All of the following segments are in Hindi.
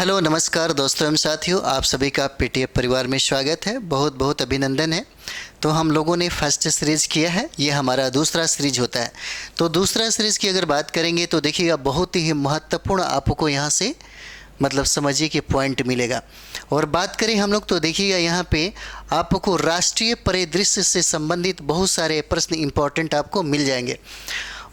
हेलो नमस्कार दोस्तों एवं साथियों, आप सभी का पीटीएफ परिवार में स्वागत है। बहुत बहुत अभिनंदन है। तो हम लोगों ने फर्स्ट सीरीज़ किया है, ये हमारा दूसरा सीरीज होता है। तो दूसरा सीरीज़ की अगर बात करेंगे तो देखिएगा बहुत ही महत्वपूर्ण आपको यहाँ से समझिए कि पॉइंट मिलेगा। और बात करें हम लोग तो देखिएगा यहाँ पे आपको राष्ट्रीय परिदृश्य से संबंधित बहुत सारे प्रश्न इंपॉर्टेंट आपको मिल जाएंगे।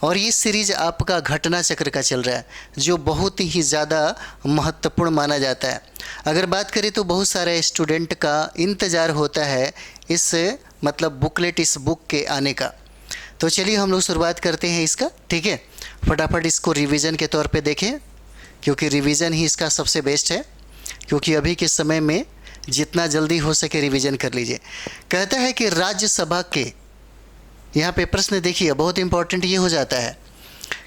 और ये सीरीज़ आपका घटना चक्र का चल रहा है, जो बहुत ही ज़्यादा महत्वपूर्ण माना जाता है। अगर बात करें तो बहुत सारे स्टूडेंट का इंतज़ार होता है इस बुकलेट, इस बुक के आने का। तो चलिए हम लोग शुरुआत करते हैं इसका, ठीक है। फटाफट इसको रिवीजन के तौर पे देखें, क्योंकि रिवीजन ही इसका सबसे बेस्ट है। क्योंकि अभी के समय में जितना जल्दी हो सके रिवीजन कर लीजिए। कहता है कि राज्यसभा के, यहाँ पे प्रश्न देखिए बहुत इंपॉर्टेंट ये हो जाता है।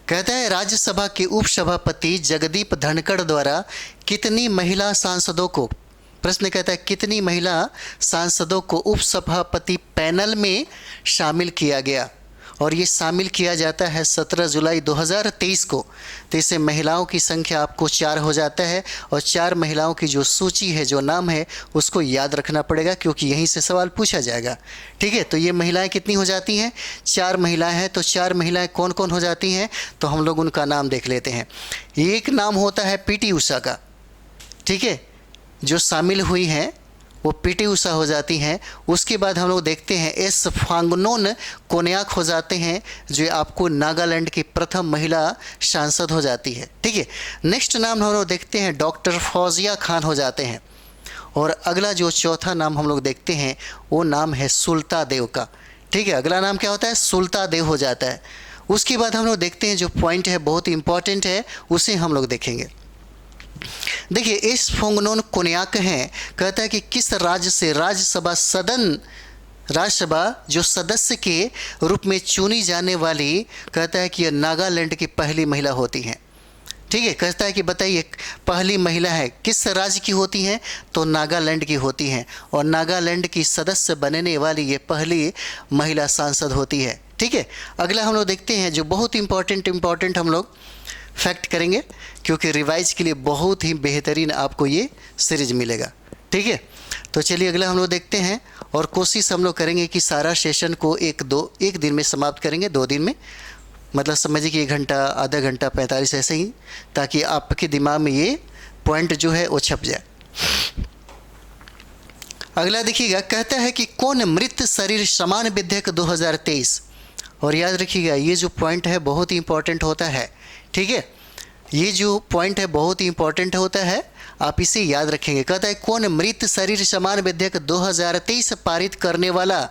कहता है राज्यसभा के उपसभापति जगदीप धनखड़ द्वारा कितनी महिला सांसदों को, प्रश्न कहता है कितनी महिला सांसदों को उपसभापति पैनल में शामिल किया गया। और ये शामिल किया जाता है 17 जुलाई 2023 को। तो इससे महिलाओं की संख्या आपको 4 हो जाता है। और 4 महिलाओं की जो सूची है, जो नाम है, उसको याद रखना पड़ेगा, क्योंकि यहीं से सवाल पूछा जाएगा, ठीक है। तो ये महिलाएं कितनी हो जाती हैं? 4 महिलाएं हैं। तो 4 महिलाएं कौन कौन हो जाती हैं? तो हम लोग उनका नाम देख लेते हैं। एक नाम होता है पीटी उषा का, ठीक है, जो शामिल हुई हैं वो पीटी उषा हो जाती हैं। उसके बाद हम लोग देखते हैं एस फांगनोन कोन्याक हो जाते हैं, जो आपको नागालैंड की प्रथम महिला सांसद हो जाती है, ठीक है। नेक्स्ट नाम हम लोग देखते हैं डॉक्टर फौजिया खान हो जाते हैं। और अगला जो चौथा नाम हम लोग देखते हैं वो नाम है सुलता देव का, ठीक है। अगला नाम क्या होता है? सुलता देव हो जाता है। उसके बाद हम लोग देखते हैं जो पॉइंट है बहुत इंपॉर्टेंट है, उसे हम लोग देखेंगे। देखिए इस फोंगनोन कोन्याक हैं, कहता है कि किस राज्य से राज्यसभा जो सदस्य के रूप में चुनी जाने वाली, कहता है कि यह नागालैंड की पहली महिला होती हैं, ठीक है। कहता है कि बताइए पहली महिला है किस राज्य की होती हैं? तो नागालैंड की होती हैं। और नागालैंड की सदस्य बनने वाली ये पहली महिला सांसद होती है, ठीक है। अगला हम लोग देखते हैं जो बहुत इंपॉर्टेंट हम लोग फैक्ट करेंगे, क्योंकि रिवाइज के लिए बहुत ही बेहतरीन आपको ये सीरीज मिलेगा, ठीक है। तो चलिए अगला हम लोग देखते हैं। और कोशिश हम लोग करेंगे कि सारा सेशन को एक दिन में समाप्त करेंगे, 2 दिन में। समझिए कि 1 घंटा, आधा घंटा, 45 ऐसे ही, ताकि आपके दिमाग में ये पॉइंट जो है वो छप जाए। अगला देखिएगा, कहता है कि कौन मृत शरीर समान विधेयक 2023। और याद रखिएगा ये जो पॉइंट है बहुत ही इंपॉर्टेंट होता है, ठीक है। ये जो पॉइंट है बहुत ही इंपॉर्टेंट होता है, आप इसे याद रखेंगे। कहता है कौन मृत शरीर समान विधेयक 2023 पारित करने वाला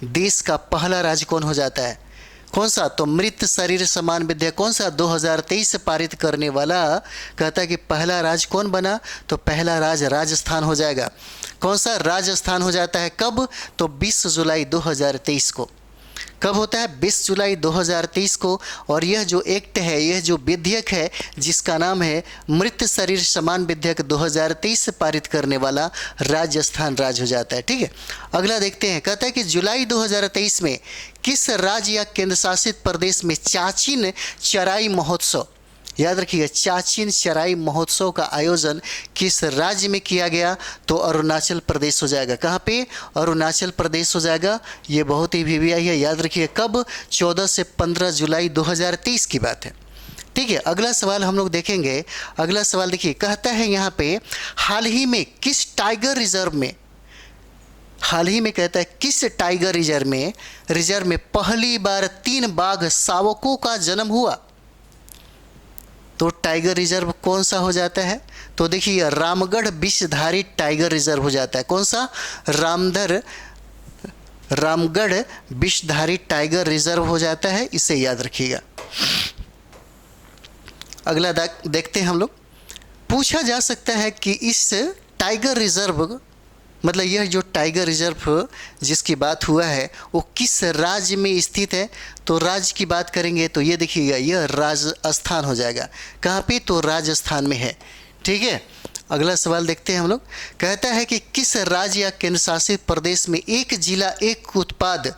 देश का पहला राज्य कौन हो जाता है? कौन सा? तो मृत शरीर समान विधेयक कौन सा 2023 पारित करने वाला, कहता है कि पहला राज्य कौन बना? तो पहला राज्य राजस्थान हो जाएगा। कौन सा? राजस्थान हो जाता है। कब? तो 20 जुलाई 2023 को। कब होता है? 20 जुलाई 2023 को। और यह जो एक्ट है, यह जो विधेयक है, जिसका नाम है मृत शरीर समान विधेयक 2023 पारित करने वाला, राजस्थान राज्य हो जाता है, ठीक है। अगला देखते हैं, कहता है कि जुलाई 2023 में किस राज्य या केंद्र शासित प्रदेश में चाचिन चराई महोत्सव, याद रखिएगा चाचिन चराई महोत्सव का आयोजन किस राज्य में किया गया? तो अरुणाचल प्रदेश हो जाएगा। कहाँ पे? अरुणाचल प्रदेश हो जाएगा। ये बहुत ही VVI है, याद रखिए। कब? 14 से 15 जुलाई 2023 की बात है, ठीक है। अगला सवाल हम लोग देखेंगे। अगला सवाल देखिए, कहता है यहाँ पे हाल ही में किस टाइगर रिजर्व में, हाल ही में कहता है किस टाइगर रिजर्व में पहली बार 3 बाघ शावकों का जन्म हुआ? तो टाइगर रिजर्व कौन सा हो जाता है? तो देखिए रामगढ़ विषधारी टाइगर रिजर्व हो जाता है। कौन सा? रामगढ़ विषधारी टाइगर रिजर्व हो जाता है, इसे याद रखिएगा। अगला देखते हैं हम लोग। पूछा जा सकता है कि इस टाइगर रिजर्व, यह जो टाइगर रिजर्व जिसकी बात हुआ है वो किस राज्य में स्थित है? तो राज्य की बात करेंगे तो ये देखिएगा यह राजस्थान हो जाएगा। कहाँ पे? तो राजस्थान में है, ठीक है। अगला सवाल देखते हैं हम लोग। कहता है कि किस राज्य या केंद्र शासित प्रदेश में एक जिला एक उत्पाद,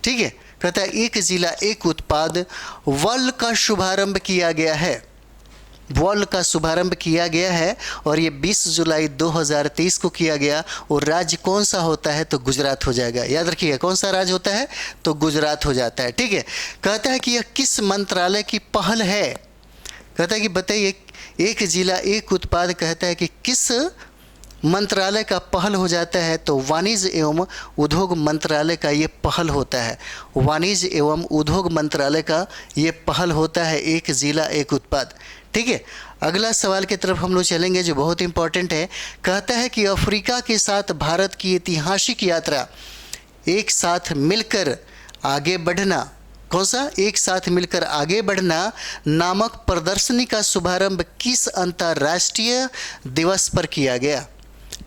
ठीक है, कहता है एक जिला एक उत्पाद वल का शुभारंभ किया गया है। वॉल का शुभारंभ किया गया है और ये 20 जुलाई 2023 को किया गया। और राज्य कौन सा होता है? तो गुजरात हो जाएगा। याद रखिएगा कौन सा राज्य होता है? तो गुजरात हो जाता है। ठीक है, कहता है कि यह किस मंत्रालय की पहल है? कहता है कि बताइए, एक जिला एक उत्पाद, कहता है कि किस मंत्रालय का पहल हो जाता है? तो वाणिज्य एवं उद्योग मंत्रालय का ये पहल होता है। वाणिज्य एवं उद्योग मंत्रालय का ये पहल होता है, एक जिला एक उत्पाद। ठीक है, अगला सवाल की तरफ हम लोग चलेंगे जो बहुत इंपॉर्टेंट है। कहता है कि अफ्रीका के साथ भारत की ऐतिहासिक यात्रा एक साथ मिलकर आगे बढ़ना, कौन सा? एक साथ मिलकर आगे बढ़ना नामक प्रदर्शनी का शुभारंभ किस अंतर्राष्ट्रीय दिवस पर किया गया?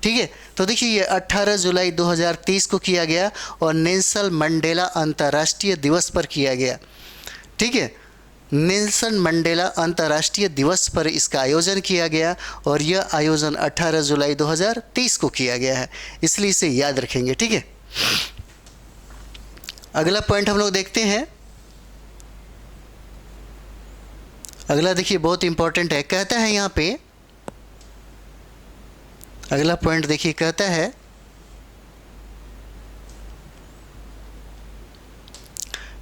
ठीक है, तो देखिए ये 18 जुलाई 2023 को किया गया और नेल्सन मंडेला अंतर्राष्ट्रीय दिवस पर किया गया। ठीक है, नेल्सन मंडेला अंतर्राष्ट्रीय दिवस पर इसका आयोजन किया गया और यह आयोजन 18 जुलाई 2023 को किया गया है, इसलिए इसे याद रखेंगे। ठीक है, अगला पॉइंट हम लोग देखते हैं। अगला देखिए बहुत इंपॉर्टेंट है। कहता है यहाँ पे, अगला पॉइंट देखिए, कहता है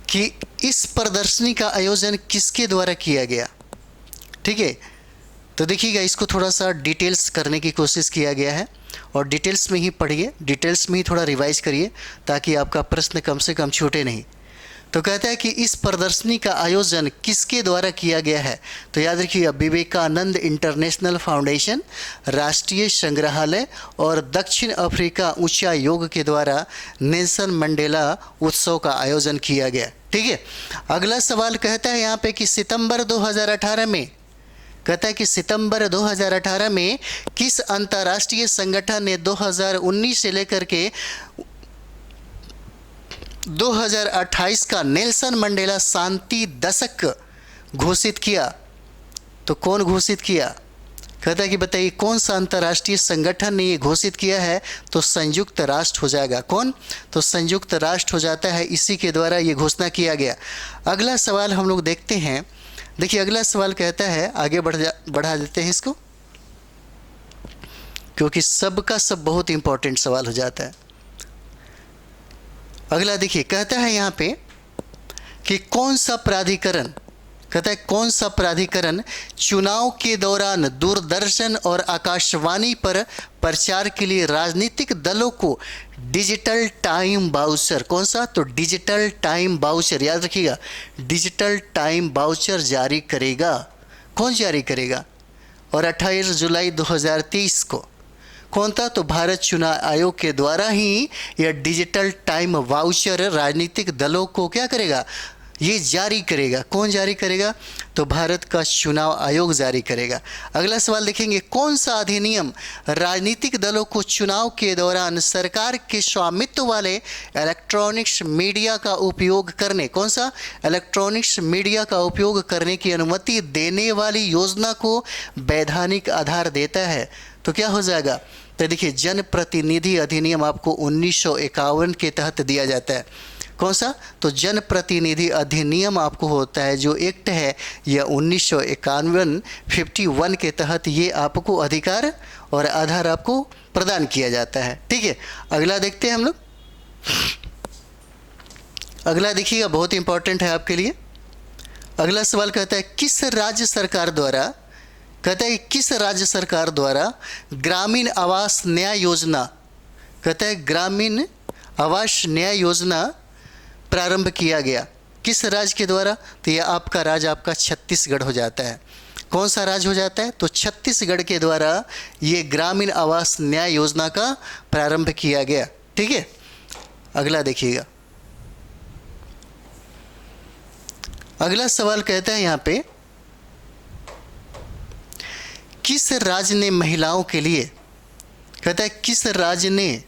कि इस प्रदर्शनी का आयोजन किसके द्वारा किया गया? ठीक है, तो देखिएगा इसको थोड़ा सा डिटेल्स करने की कोशिश किया गया है और डिटेल्स में ही पढ़िए, डिटेल्स में ही थोड़ा रिवाइज करिए ताकि आपका प्रश्न कम से कम छूटे नहीं। तो कहता है कि इस प्रदर्शनी का आयोजन किसके द्वारा किया गया है? तो याद रखिएगा विवेकानंद इंटरनेशनल फाउंडेशन, राष्ट्रीय संग्रहालय और दक्षिण अफ्रीका उच्चायोग के द्वारा नेल्सन मंडेला उत्सव का आयोजन किया गया। ठीक है, अगला सवाल कहता है यहाँ पे कि सितंबर 2018 में, कहता है कि सितंबर 2018 में किस अंतर्राष्ट्रीय संगठन ने 2019 से लेकर के 2028 का नेल्सन मंडेला शांति दशक घोषित किया? तो कौन घोषित किया? कहता है कि बताइए कौन सा अंतर्राष्ट्रीय संगठन ने ये घोषित किया है? तो संयुक्त राष्ट्र हो जाएगा। कौन? तो संयुक्त राष्ट्र हो जाता है, इसी के द्वारा ये घोषणा किया गया। अगला सवाल हम लोग देखते हैं। देखिए अगला सवाल कहता है, आगे बढ़ा देते हैं इसको क्योंकि सबका सब बहुत इंपॉर्टेंट सवाल हो जाता है। अगला देखिए कहता है यहाँ पे कि कौन सा प्राधिकरण, कहता है कौन सा प्राधिकरण चुनाव के दौरान दूरदर्शन और आकाशवाणी पर प्रचार के लिए राजनीतिक दलों को डिजिटल टाइम वाउचर, कौन सा? तो डिजिटल टाइम वाउचर, याद रखिएगा डिजिटल टाइम वाउचर जारी करेगा। कौन जारी करेगा? और 28 जुलाई 2023 को कौन था? तो भारत चुनाव आयोग के द्वारा ही यह डिजिटल टाइम वाउचर राजनीतिक दलों को क्या करेगा? ये जारी करेगा। कौन जारी करेगा? तो भारत का चुनाव आयोग जारी करेगा। अगला सवाल देखेंगे, कौन सा अधिनियम राजनीतिक दलों को चुनाव के दौरान सरकार के स्वामित्व वाले इलेक्ट्रॉनिक्स मीडिया का उपयोग करने, कौन सा? इलेक्ट्रॉनिक्स मीडिया का उपयोग करने की अनुमति देने वाली योजना को वैधानिक आधार देता है? तो क्या हो जाएगा? तो देखिए जनप्रतिनिधि अधिनियम आपको 1951 के तहत दिया जाता है। कौन सा? तो जनप्रतिनिधि अधिनियम आपको होता है जो एक्ट है यह 1951 51 के तहत ये आपको अधिकार और आधार आपको प्रदान किया जाता है। ठीक है, अगला देखते हैं हम लोग। अगला देखिएगा बहुत इंपॉर्टेंट है आपके लिए। अगला सवाल कहता है किस राज्य सरकार द्वारा, कहता है किस राज्य सरकार द्वारा ग्रामीण आवास न्याय योजना, कहता है ग्रामीण आवास न्याय योजना प्रारंभ किया गया? किस राज्य के द्वारा? तो यह आपका राज्य आपका छत्तीसगढ़ हो जाता है। कौन सा राज्य हो जाता है? तो छत्तीसगढ़ के द्वारा ये ग्रामीण आवास न्याय योजना का प्रारंभ किया गया। ठीक है, अगला देखिएगा। अगला सवाल कहता है यहाँ पे किस राज्य ने महिलाओं के लिए, कहता है किस राज्य ने,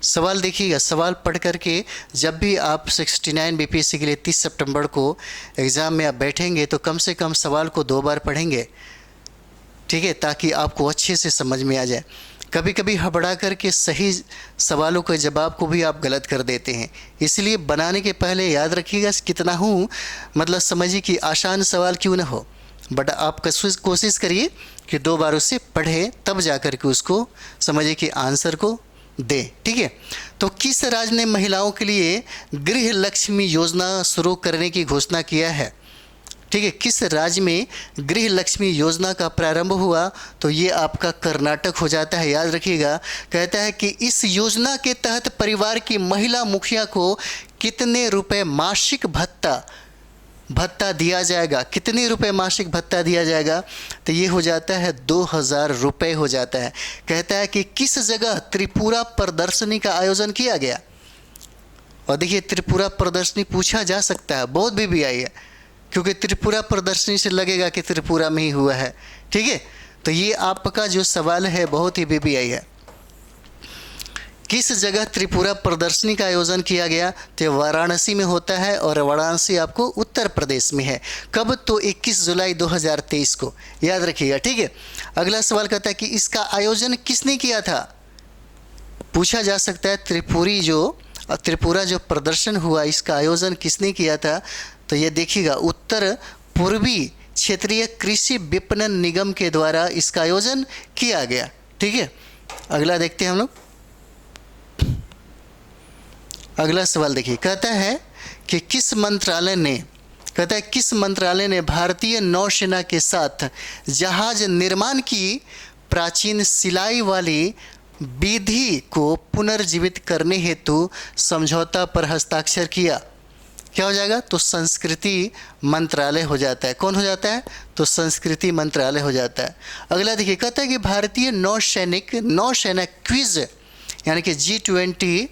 सवाल देखिएगा, सवाल पढ़ करके जब भी आप 69 बीपीएससी के लिए 30 सितंबर को एग्ज़ाम में आप बैठेंगे तो कम से कम सवाल को 2 बार पढ़ेंगे। ठीक है, ताकि आपको अच्छे से समझ में आ जाए। कभी कभी हबड़ा करके सही सवालों के जवाब को भी आप गलत कर देते हैं, इसलिए बनाने के पहले याद रखिएगा कितना हूँ, मतलब समझिए कि आसान सवाल क्यों ना हो, बट आप कोशिश करिए कि 2 बार उसे पढ़ें, तब जा कर के उसको समझिए कि आंसर को दे। ठीक है, तो किस राज्य ने महिलाओं के लिए गृह लक्ष्मी योजना शुरू करने की घोषणा किया है? ठीक है, किस राज्य में गृह लक्ष्मी योजना का प्रारंभ हुआ? तो ये आपका कर्नाटक हो जाता है, याद रखिएगा। कहता है कि इस योजना के तहत परिवार की महिला मुखिया को कितने रुपए मासिक भत्ता दिया जाएगा? कितने रुपए मासिक भत्ता दिया जाएगा? तो ये हो जाता है 2000 रुपये हो जाता है। कहता है कि किस जगह त्रिपुरा प्रदर्शनी का आयोजन किया गया? और देखिए, त्रिपुरा प्रदर्शनी पूछा जा सकता है, बहुत BBI है, क्योंकि त्रिपुरा प्रदर्शनी से लगेगा कि त्रिपुरा में ही हुआ है। ठीक है, तो ये आपका जो सवाल है बहुत ही BBI है। किस जगह त्रिपुरा प्रदर्शनी का आयोजन किया गया? तो वाराणसी में होता है, और वाराणसी आपको उत्तर प्रदेश में है। कब? तो 21 जुलाई 2023 को, याद रखिएगा। ठीक है, अगला सवाल कहता है कि इसका आयोजन किसने किया था? पूछा जा सकता है त्रिपुरा जो प्रदर्शन हुआ, इसका आयोजन किसने किया था? तो ये देखिएगा, उत्तर पूर्वी क्षेत्रीय कृषि विपणन निगम के द्वारा इसका आयोजन किया गया। ठीक है, अगला देखते हैं हम लोग। अगला सवाल देखिए, कहता है कि किस मंत्रालय ने भारतीय नौसेना के साथ जहाज निर्माण की प्राचीन सिलाई वाली विधि को पुनर्जीवित करने हेतु समझौता पर हस्ताक्षर किया? क्या हो जाएगा? तो संस्कृति मंत्रालय हो जाता है। कौन हो जाता है? तो संस्कृति मंत्रालय हो जाता है। अगला देखिए, कहता है कि भारतीय नौसेना क्विज यानी कि G20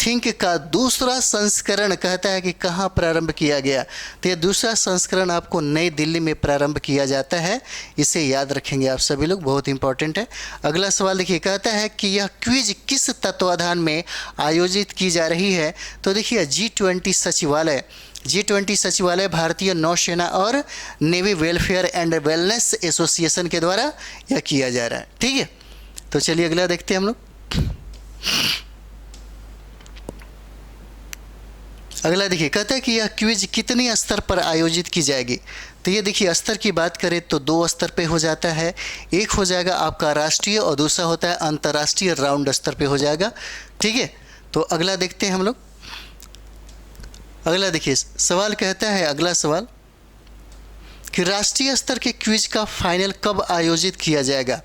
थिंक का दूसरा संस्करण कहता है कि कहाँ प्रारंभ किया गया? तो ये दूसरा संस्करण आपको नई दिल्ली में प्रारंभ किया जाता है, इसे याद रखेंगे आप सभी लोग, बहुत इंपॉर्टेंट है। अगला सवाल देखिए, कहता है कि यह क्विज किस तत्वाधान में आयोजित की जा रही है? तो देखिए, G20 सचिवालय भारतीय नौसेना और navy welfare and wellness association के द्वारा यह किया जा रहा है। ठीक है, तो चलिए अगला देखते हैं हम लोग। अगला देखिए, कहता है कि यह क्विज कितने स्तर पर आयोजित की जाएगी? तो ये देखिए, स्तर की बात करें तो 2 स्तर पे हो जाता है। एक हो जाएगा आपका राष्ट्रीय, और दूसरा होता है अंतर्राष्ट्रीय राउंड स्तर पे हो जाएगा। ठीक है, तो अगला देखते हैं हम लोग। अगला देखिए, सवाल कहता है, अगला सवाल कि राष्ट्रीय स्तर के क्विज का फाइनल कब आयोजित किया जाएगा?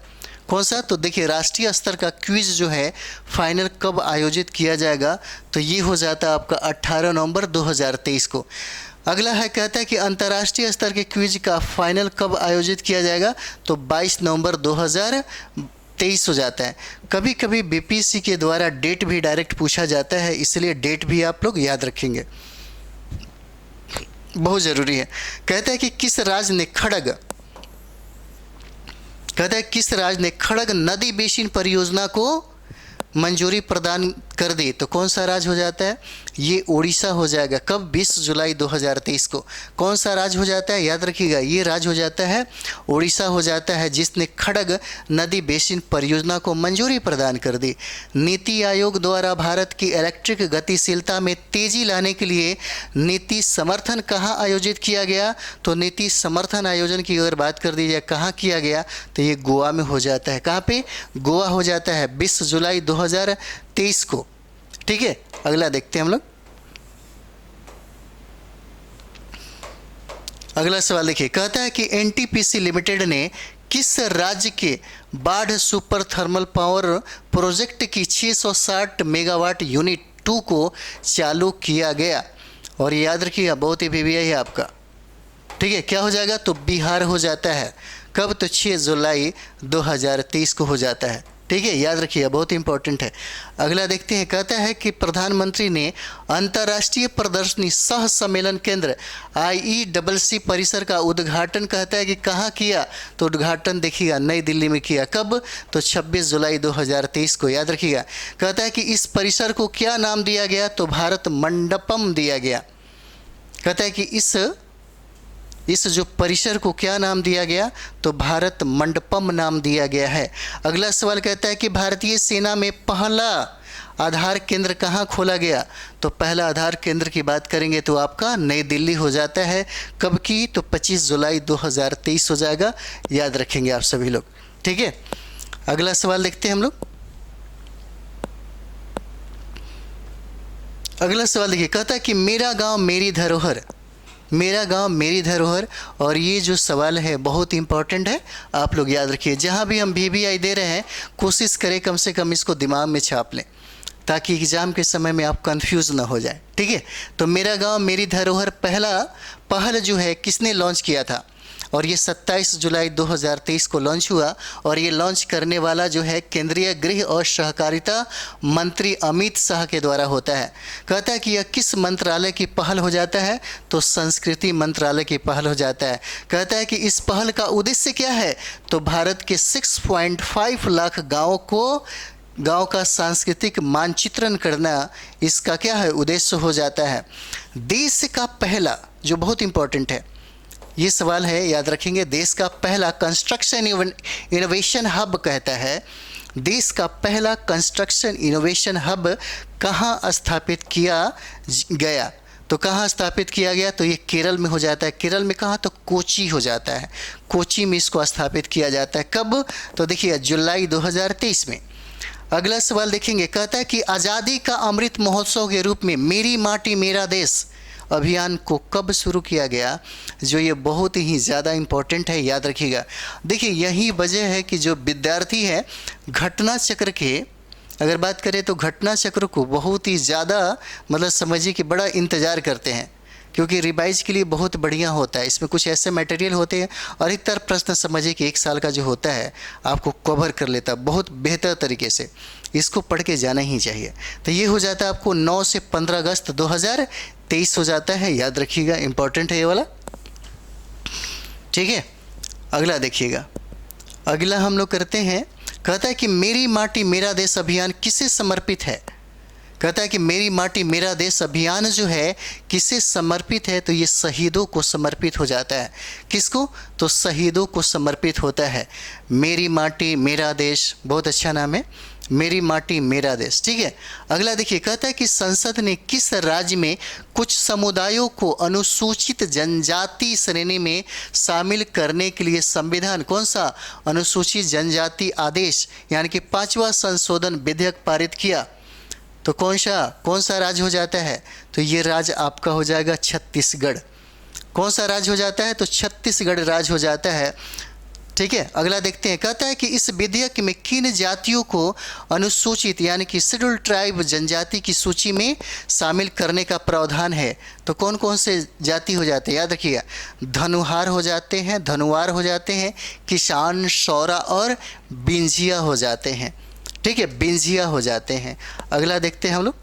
कौन सा? तो देखिए, राष्ट्रीय स्तर का क्विज जो है फाइनल कब आयोजित किया जाएगा? तो ये हो जाता है आपका 18 नवंबर 2023 को। अगला है, कहता है कि अंतर्राष्ट्रीय स्तर के क्विज का फाइनल कब आयोजित किया जाएगा? तो 22 नवंबर 2023 हो जाता है। कभी कभी BPSC के द्वारा डेट भी डायरेक्ट पूछा जाता है, इसलिए डेट भी आप लोग याद रखेंगे, बहुत ज़रूरी है। कहता है कि किस राज्य ने खड़ग नदी बेसिन परियोजना को मंजूरी प्रदान कर दी? तो कौन सा राज्य हो जाता है? ये ओडिशा हो जाएगा। कब? 20 जुलाई 2023 को। कौन सा राज्य हो जाता है? याद रखिएगा, ये राज्य हो जाता है ओडिशा हो जाता है, जिसने खड़ग नदी बेसिन परियोजना को मंजूरी प्रदान कर दी। नीति आयोग द्वारा भारत की इलेक्ट्रिक गतिशीलता में तेजी लाने के लिए नीति समर्थन कहाँ आयोजित किया गया? तो नीति समर्थन आयोजन की अगर बात कर दी जाए कहाँ किया गया, तो ये गोवा में हो जाता है। कहाँ पे? गोवा हो जाता है, 20 जुलाई 2023 को। ठीक है, अगला देखते हैं हम लोग। अगला सवाल देखिए, कहता है कि NTPC लिमिटेड ने किस राज्य के बाढ़ सुपर थर्मल पावर प्रोजेक्ट की 660 मेगावाट यूनिट 2 को चालू किया गया? और याद रखिएगा, बहुत ही BBI है आपका। ठीक है, क्या हो जाएगा? तो बिहार हो जाता है। कब? तो 6 जुलाई 2023 को हो जाता है। ठीक है, याद रखिए, बहुत इंपॉर्टेंट है। अगला देखते हैं, कहता है कि प्रधानमंत्री ने अंतर्राष्ट्रीय प्रदर्शनी सह सम्मेलन केंद्र IECC परिसर का उद्घाटन कहता है कि कहाँ किया? तो उद्घाटन देखिएगा, नई दिल्ली में किया। कब? तो 26 जुलाई 2023 को, याद रखिएगा। कहता है कि इस परिसर को क्या नाम दिया गया? तो भारत मंडपम दिया गया। कहता है कि इस जो परिसर को क्या नाम दिया गया? तो भारत मंडपम नाम दिया गया है। अगला सवाल कहता है कि भारतीय सेना में पहला आधार केंद्र कहाँ खोला गया? तो पहला आधार केंद्र की बात करेंगे तो आपका नई दिल्ली हो जाता है। कब की? तो 25 जुलाई 2023 हो जाएगा, याद रखेंगे आप सभी लोग। ठीक है, अगला सवाल देखते हैं हम लोग। अगला सवाल देखिए, कहता है कि मेरा गांव मेरी धरोहर, मेरा गांव मेरी धरोहर। और ये जो सवाल है बहुत इंपॉर्टेंट है, आप लोग याद रखिए। जहाँ भी हम VVI दे रहे हैं कोशिश करें कम से कम इसको दिमाग में छाप लें, ताकि एग्ज़ाम के समय में आप कंफ्यूज ना हो जाए। ठीक है, तो मेरा गांव मेरी धरोहर पहल जो है किसने लॉन्च किया था? और ये 27 जुलाई 2023 को लॉन्च हुआ। और ये लॉन्च करने वाला जो है केंद्रीय गृह और सहकारिता मंत्री अमित शाह के द्वारा होता है। कहता है कि यह किस मंत्रालय की पहल हो जाता है? तो संस्कृति मंत्रालय की पहल हो जाता है। कहता है कि इस पहल का उद्देश्य क्या है? तो भारत के 6.5 लाख गांव का सांस्कृतिक मानचित्रण करना इसका क्या है? उद्देश्य हो जाता है। देश का पहला, जो बहुत इंपॉर्टेंट है ये सवाल है, याद रखेंगे। देश का पहला कंस्ट्रक्शन इनोवेशन हब कहता है, देश का पहला कंस्ट्रक्शन इनोवेशन हब कहाँ स्थापित किया गया? तो कहाँ स्थापित किया गया? तो ये केरल में हो जाता है। केरल में कहाँ? तो कोची हो जाता है। कोची में इसको स्थापित किया जाता है। कब? तो देखिए जुलाई 2023 में। अगला सवाल देखेंगे, कहता है कि आज़ादी का अमृत महोत्सव के रूप में मेरी माटी मेरा देश अभियान को कब शुरू किया गया? जो ये बहुत ही ज़्यादा इम्पोर्टेंट है, याद रखिएगा। देखिए यही वजह है कि जो विद्यार्थी है घटना चक्र के, अगर बात करें तो घटना चक्र को बहुत ही ज़्यादा मतलब समझिए कि बड़ा इंतज़ार करते हैं, क्योंकि रिवाइज के लिए बहुत बढ़िया होता है। इसमें कुछ ऐसे मटेरियल होते हैं और अधिकतर प्रश्न समझिए कि 1 साल का जो होता है आपको कवर कर लेता है बहुत बेहतर तरीके से। इसको पढ़ के जाना ही चाहिए। तो ये हो जाता है आपको 9 से 15 अगस्त 2023 हो जाता है, याद रखिएगा, इंपॉर्टेंट है ये वाला। ठीक है, अगला देखिएगा। अगला हम लोग करते हैं, कहता है कि मेरी माटी मेरा देश अभियान किसे समर्पित है? कहता है कि मेरी माटी मेरा देश अभियान जो है किसे समर्पित है? तो ये शहीदों को समर्पित हो जाता है। किसको? तो शहीदों को समर्पित होता है। मेरी माटी मेरा देश, बहुत अच्छा नाम है, मेरी माटी मेरा देश। ठीक है, अगला देखिए, कहता है कि संसद ने किस राज्य में कुछ समुदायों को अनुसूचित जनजाति श्रेणी में शामिल करने के लिए संविधान, कौन सा? अनुसूचित जनजाति आदेश यानी कि 5वां संशोधन विधेयक पारित किया? तो कौन सा राज्य हो जाता है? तो ये राज्य आपका हो जाएगा छत्तीसगढ़। कौन सा राज्य हो जाता है? तो छत्तीसगढ़ राज्य हो जाता है। ठीक है, अगला देखते हैं, कहता है कि इस विधेयक में किन जातियों को अनुसूचित यानी कि शेड्यूल्ड ट्राइब जनजाति की सूची में शामिल करने का प्रावधान है? तो कौन कौन से जाति हो जाते हैं? याद रखिएगा, धनुहार हो जाते हैं, धनुवार हो जाते हैं, किसान, सौरा और बिंजिया हो जाते हैं। ठीक है, बिंजिया हो जाते हैं। अगला देखते हैं हम लोग।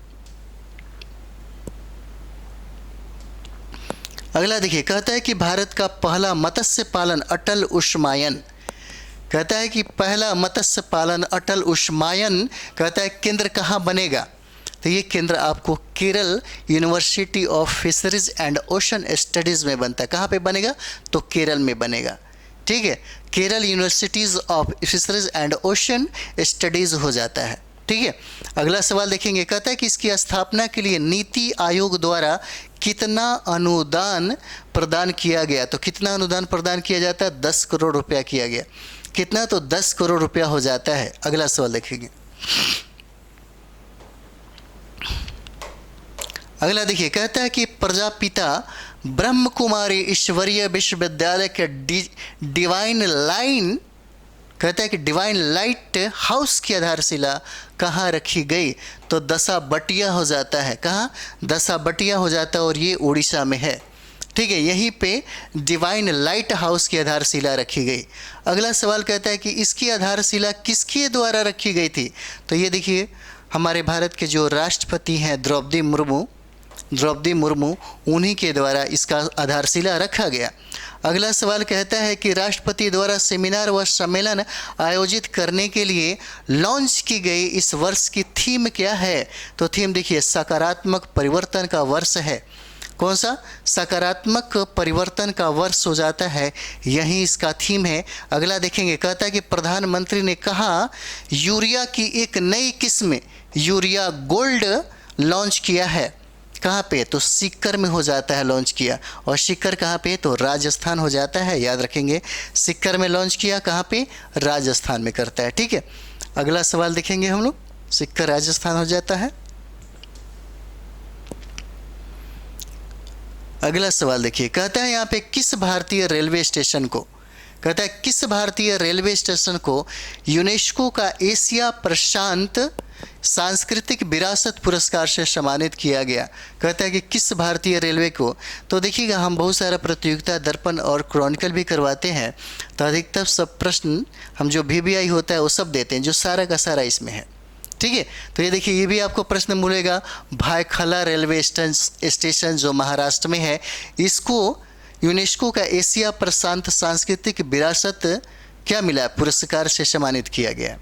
अगला देखिए, कहता है कि भारत का पहला मत्स्य पालन अटल उष्मायन, कहता है कि पहला मत्स्य पालन अटल उष्मायन, कहता है केंद्र कहाँ बनेगा? तो ये केंद्र आपको Kerala university of fisheries and ocean studies में बनता है। कहाँ पे बनेगा? तो केरल में बनेगा। ठीक है, Kerala universities of fisheries and ocean studies हो जाता है। ठीक है, अगला सवाल देखेंगे, कहता है कि इसकी स्थापना के लिए नीति आयोग द्वारा कितना अनुदान प्रदान किया गया? तो कितना अनुदान प्रदान किया जाता है? 10 करोड़ रुपया किया गया। कितना? तो 10 करोड़ रुपया हो जाता है। अगला सवाल देखेंगे। अगला देखिए, कहता है कि प्रजापिता ब्रह्म कुमारी ईश्वरीय विश्वविद्यालय के डिवाइन लाइन, कहता है कि डिवाइन लाइट हाउस की आधारशिला कहाँ रखी गई? तो दसा बटिया हो जाता है। कहाँ? दसा बटिया हो जाता है और ये उड़ीसा में है। ठीक है, यहीं पे डिवाइन लाइट हाउस की आधारशिला रखी गई। अगला सवाल कहता है कि इसकी आधारशिला किसके द्वारा रखी गई थी? तो ये देखिए, हमारे भारत के जो राष्ट्रपति हैं द्रौपदी मुर्मू, उन्हीं के द्वारा इसका आधारशिला रखा गया। अगला सवाल कहता है कि राष्ट्रपति द्वारा सेमिनार व सम्मेलन आयोजित करने के लिए लॉन्च की गई इस वर्ष की थीम क्या है? तो थीम देखिए, सकारात्मक परिवर्तन का वर्ष है। कौन सा? सकारात्मक परिवर्तन का वर्ष हो जाता है, यही इसका थीम है। अगला देखेंगे, कहता है कि प्रधानमंत्री ने कहा यूरिया की एक नई किस्म यूरिया गोल्ड लॉन्च किया है। कहाँ पे? तो सीकर में हो जाता है लॉन्च किया। और सीकर कहाँ पे? तो राजस्थान हो जाता है, याद रखेंगे। सीकर में लॉन्च किया, कहाँ पे? राजस्थान में करता है। ठीक है, अगला सवाल देखेंगे हम लोग। सीकर राजस्थान हो जाता है। अगला सवाल देखिए, कहता है यहाँ पे किस भारतीय रेलवे स्टेशन को, कहता है किस भारतीय रेलवे स्टेशन को यूनेस्को का एशिया प्रशांत सांस्कृतिक विरासत पुरस्कार से सम्मानित किया गया। कहता है कि किस भारतीय रेलवे को। तो देखिएगा, हम बहुत सारा प्रतियोगिता दर्पण और क्रॉनिकल भी करवाते हैं, तो अधिकतर सब प्रश्न हम जो VBI होता है वो सब देते हैं, जो सारा का सारा इसमें है। ठीक है, तो ये देखिए, ये भी आपको प्रश्न मिलेगा। भायखला रेलवे स्टेशन जो महाराष्ट्र में है, इसको यूनेस्को का एशिया प्रशांत सांस्कृतिक विरासत क्या मिला? पुरस्कार से सम्मानित किया गया।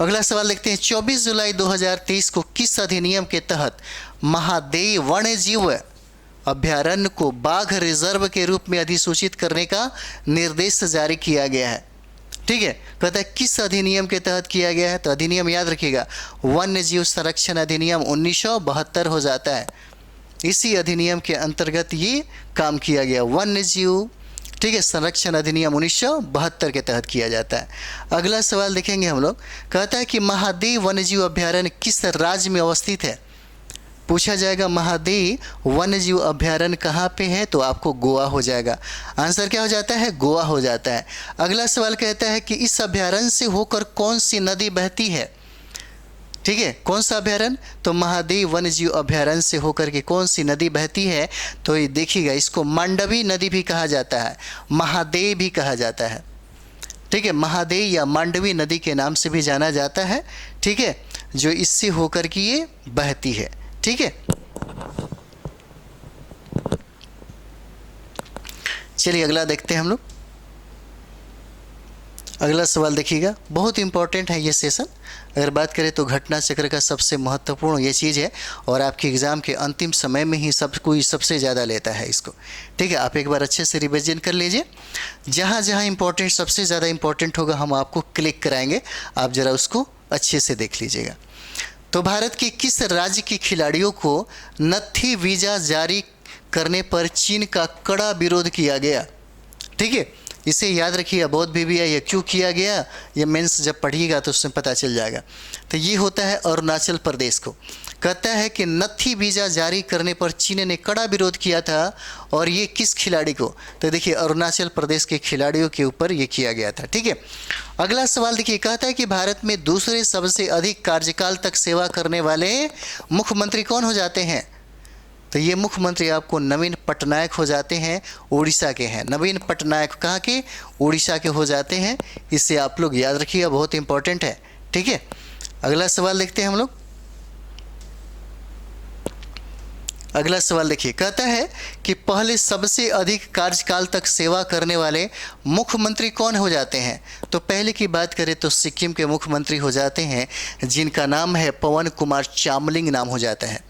अगला सवाल देखते हैं, 24 जुलाई 2023 को किस अधिनियम के तहत महादेव वन्य जीव अभ्यारण्य को बाघ रिजर्व के रूप में अधिसूचित करने का निर्देश जारी किया गया है? ठीक है, कहता है किस अधिनियम के तहत किया गया है? तो अधिनियम याद रखिएगा, वन्य जीव संरक्षण अधिनियम 1972 हो जाता है। इसी अधिनियम के अंतर्गत ये काम किया गया, वन्य जीव, ठीक है, संरक्षण अधिनियम 1972 के तहत किया जाता है। अगला सवाल देखेंगे हम लोग, कहता है कि महादेव वन्यजीव अभ्यारण्य किस राज्य में अवस्थित है? पूछा जाएगा महादेव वन्यजीव अभ्यारण्य कहाँ पे है? तो आपको गोवा हो जाएगा। आंसर क्या हो जाता है? गोवा हो जाता है। अगला सवाल कहता है कि इस अभ्यारण्य से होकर कौन सी नदी बहती है? ठीक है, कौन सा अभ्यारण्य? तो महादेव वन्यजीव अभ्यारण्य से होकर के कौन सी नदी बहती है? तो ये देखिएगा, इसको मांडवी नदी भी कहा जाता है, महादेव भी कहा जाता है। ठीक है, महादेव या मांडवी नदी के नाम से भी जाना जाता है। ठीक है, जो इससे होकर के ये बहती है। ठीक है, चलिए अगला देखते हैं हम लोग। अगला सवाल देखिएगा, बहुत इंपॉर्टेंट है ये सेशन। अगर बात करें तो घटना चक्र का सबसे महत्वपूर्ण ये चीज़ है, और आपके एग्ज़ाम के अंतिम समय में ही सब कोई सबसे ज़्यादा लेता है इसको। ठीक है, आप एक बार अच्छे से रिविजन कर लीजिए। जहाँ जहाँ इंपॉर्टेंट, सबसे ज़्यादा इंपॉर्टेंट होगा, हम आपको क्लिक कराएंगे, आप ज़रा उसको अच्छे से देख लीजिएगा। तो भारत के किस राज्य के खिलाड़ियों को नत्थी वीज़ा जारी करने पर चीन का कड़ा विरोध किया गया? ठीक है, इसे याद रखिएगा, बहुत VBI ये क्यों किया गया, ये मेंस जब पढ़िएगा तो उसमें पता चल जाएगा। तो ये होता है अरुणाचल प्रदेश को। कहता है कि नत्थी वीज़ा जारी करने पर चीन ने कड़ा विरोध किया था, और ये किस खिलाड़ी को? तो देखिए, अरुणाचल प्रदेश के खिलाड़ियों के ऊपर ये किया गया था। ठीक है, अगला सवाल देखिए, कहता है कि भारत में दूसरे सबसे अधिक कार्यकाल तक सेवा करने वाले मुख्यमंत्री कौन हो जाते हैं? तो ये मुख्यमंत्री आपको नवीन पटनायक हो जाते हैं, उड़ीसा के हैं। नवीन पटनायक कहाँ के? उड़ीसा के हो जाते हैं। इसे आप लोग याद रखिएगा, बहुत इंपॉर्टेंट है। ठीक है, अगला सवाल देखते हैं हम लोग। अगला सवाल देखिए, कहता है कि पहले सबसे अधिक कार्यकाल तक सेवा करने वाले मुख्यमंत्री कौन हो जाते हैं? तो पहले की बात करें तो सिक्किम के मुख्यमंत्री हो जाते हैं, जिनका नाम है पवन कुमार चामलिंग नाम हो जाता है।